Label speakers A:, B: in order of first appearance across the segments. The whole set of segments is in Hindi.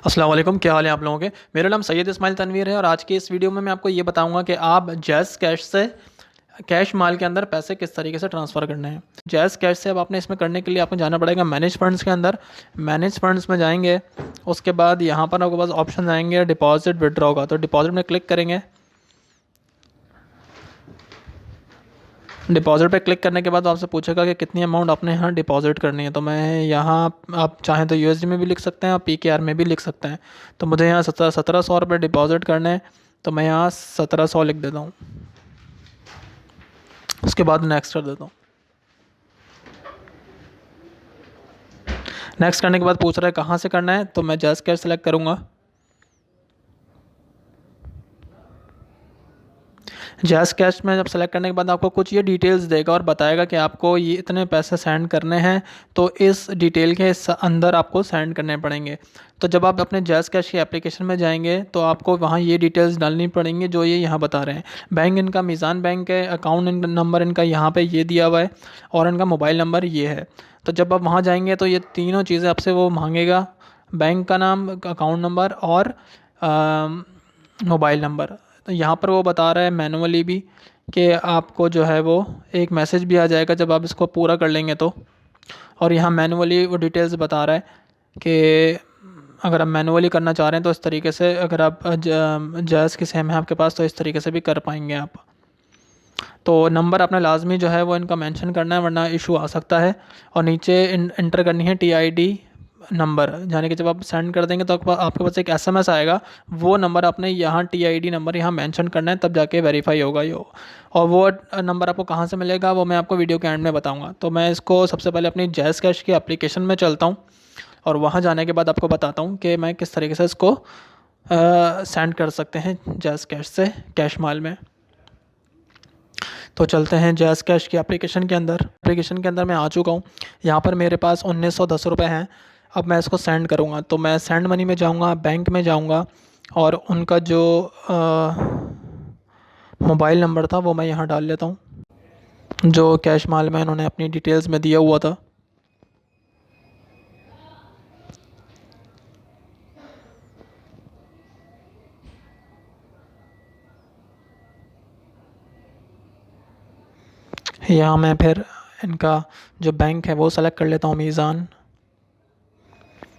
A: अस्सलाम वालेकुम, क्या हाल है आप लोगों के। मेरा नाम सैयद इस्माइल तनवीर है और आज की इस वीडियो में मैं आपको ये बताऊंगा कि आप जैज़ कैश से कैश माल के अंदर पैसे किस तरीके से ट्रांसफ़र करने हैं। जैज़ कैश से अब आपने इसमें करने के लिए आपको जाना पड़ेगा मैनेज फंड्स के अंदर। मैनेज फंड्स में जाएंगे, उसके बाद यहाँ पर आपके पास ऑप्शन आएंगे डिपॉजिट विड्रॉ का, तो डिपॉजिट में क्लिक करेंगे। डिपॉजिट पे क्लिक करने के बाद आपसे पूछेगा कि कितनी अमाउंट आपने यहाँ डिपॉजिट करनी है। तो मैं यहाँ, आप चाहें तो यूएसडी में भी लिख सकते हैं, आप पीकेआर में भी लिख सकते हैं। तो मुझे यहाँ 1700 रुपये डिपॉजिट करने हैं, तो मैं यहाँ 1700 लिख देता हूँ। उसके बाद नेक्स्ट कर देता हूँ। नेक्स्ट करने के बाद पूछ रहा है कहाँ से करना है, तो मैं जैज़ कैश सेलेक्ट करूँगा। जैज़ कैश में जब सेलेक्ट करने के बाद आपको कुछ ये डिटेल्स देगा और बताएगा कि आपको ये इतने पैसे सेंड करने हैं, तो इस डिटेल के अंदर आपको सेंड करने पड़ेंगे। तो जब आप अपने जैज़ कैश की एप्लीकेशन में जाएंगे तो आपको वहाँ ये डिटेल्स डालनी पड़ेंगी जो ये यहाँ बता रहे हैं। बैंक इनका मीज़ान बैंक है, अकाउंट नंबर इनका यहाँ पे ये दिया हुआ है और इनका मोबाइल नंबर ये है। तो जब आप वहाँ जाएंगे तो ये तीनों चीज़ें आपसे वो मांगेगा, बैंक का नाम, अकाउंट नंबर और मोबाइल नंबर। तो यहाँ पर वो बता रहा है मैनुअली भी कि आपको जो है वो एक मैसेज भी आ जाएगा जब आप इसको पूरा कर लेंगे तो। और यहाँ मैनुअली वो डिटेल्स बता रहा है कि अगर आप मैनुअली करना चाह रहे हैं तो इस तरीके से, अगर आप जैज़ की सिम है आपके पास तो इस तरीके से भी कर पाएंगे आप। तो नंबर अपना लाजमी जो है वो इनका मेंशन करना है, वरना इशू आ सकता है। और नीचे इंटर करनी है टीआईडी नंबर, यानी कि जब आप सेंड कर देंगे तो आपके पास एक एसएमएस आएगा, वो नंबर आपने यहाँ टीआईडी नंबर यहाँ मेंशन करना है, तब जाके वेरीफाई होगा ये। और वो नंबर आपको कहाँ से मिलेगा वो मैं आपको वीडियो के एंड में बताऊँगा। तो मैं इसको सबसे पहले अपनी जैज़ कैश की एप्लीकेशन में चलता हूँ और वहाँ जाने के बाद आपको बताता हूँ कि मैं किस तरीके से इसको सेंड कर सकते हैं जैज़ कैश से कैश माल में। तो चलते हैं जैज़ कैश की एप्लीकेशन के अंदर। एप्लीकेशन के अंदर मैं आ चुका हूँ। यहाँ पर मेरे पास 1910 रुपये हैं। अब मैं इसको सेंड करूँगा, तो मैं सेंड मनी में जाऊँगा, बैंक में जाऊँगा और उनका जो मोबाइल नंबर था वो मैं यहाँ डाल लेता हूँ, जो कैश माल में उन्होंने अपनी डिटेल्स में दिया हुआ था। यहाँ मैं फिर इनका जो बैंक है वो सेलेक्ट कर लेता हूँ, मीज़ान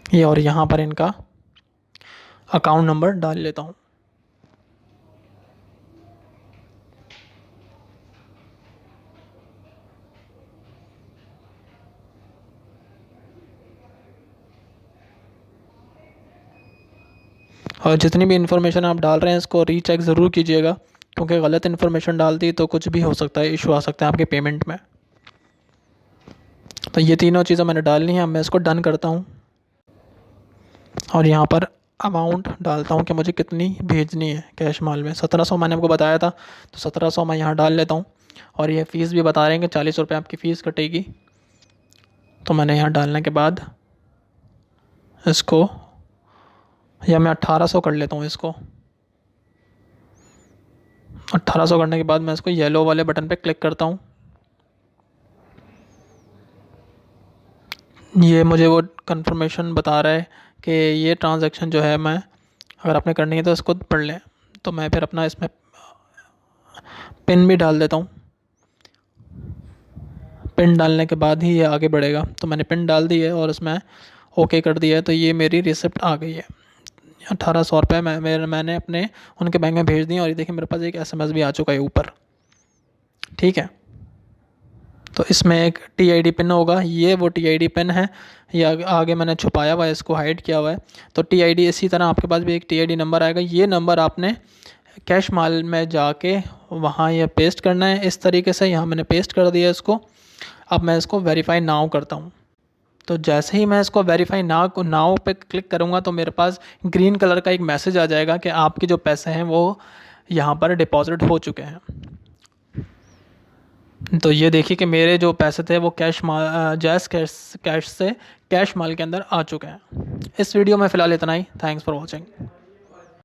A: ये, और यहाँ पर इनका अकाउंट नंबर डाल लेता हूँ। और जितनी भी इन्फॉर्मेशन आप डाल रहे हैं इसको रीचेक ज़रूर कीजिएगा, क्योंकि गलत इन्फॉर्मेशन डाल दी तो कुछ भी हो सकता है, इशू आ सकता है आपके पेमेंट में। तो ये तीनों चीज़ें मैंने डालनी है। अब मैं इसको डन करता हूँ और यहाँ पर अमाउंट डालता हूँ कि मुझे कितनी भेजनी है कैश माल में। 1700 मैंने आपको बताया था, तो 1700 मैं यहाँ डाल लेता हूँ। और ये फ़ीस भी बता रहे हैं कि 40 रुपये आपकी फ़ीस कटेगी। तो मैंने यहाँ डालने के बाद इसको, या मैं 1800 कर लेता हूँ इसको। 1800 करने के बाद मैं इसको येलो वाले बटन पे क्लिक करता हूँ। ये मुझे वो कंफर्मेशन बता रहा है कि ये ट्रांजैक्शन जो है, मैं अगर आपने करनी है तो इसको पढ़ लें। तो मैं फिर अपना इसमें पिन भी डाल देता हूँ। पिन डालने के बाद ही ये आगे बढ़ेगा। तो मैंने पिन डाल दी है और इसमें ओके कर दिया है, तो ये मेरी रिसिप्ट आ गई है। 1800 रुपये मैंने अपने उनके बैंक में भेज दिए और ये देखिए मेरे पास एक एसएमएस भी आ चुका है ऊपर। ठीक है, तो इसमें एक टीआईडी पिन होगा, ये वो टीआईडी पिन है, ये आगे मैंने छुपाया हुआ है, इसको हाइड किया हुआ है। तो टीआईडी, इसी तरह आपके पास भी एक टीआईडी नंबर आएगा, ये नंबर आपने कैश माल में जाके वहाँ ये पेस्ट करना है। इस तरीके से यहाँ मैंने पेस्ट कर दिया इसको। अब मैं इसको वेरीफाई नाउ करता हूँ। तो जैसे ही मैं इसको वेरीफाई नाउ पे क्लिक करूँगा तो मेरे पास ग्रीन कलर का एक मैसेज आ जाएगा कि आपके जो पैसे हैं वो यहाँ पर डिपॉजिट हो चुके हैं। तो ये देखिए कि मेरे जो पैसे थे वो जैज़ कैश से कैश माल के अंदर आ चुके हैं। इस वीडियो में फ़िलहाल इतना ही। Thanks for watching.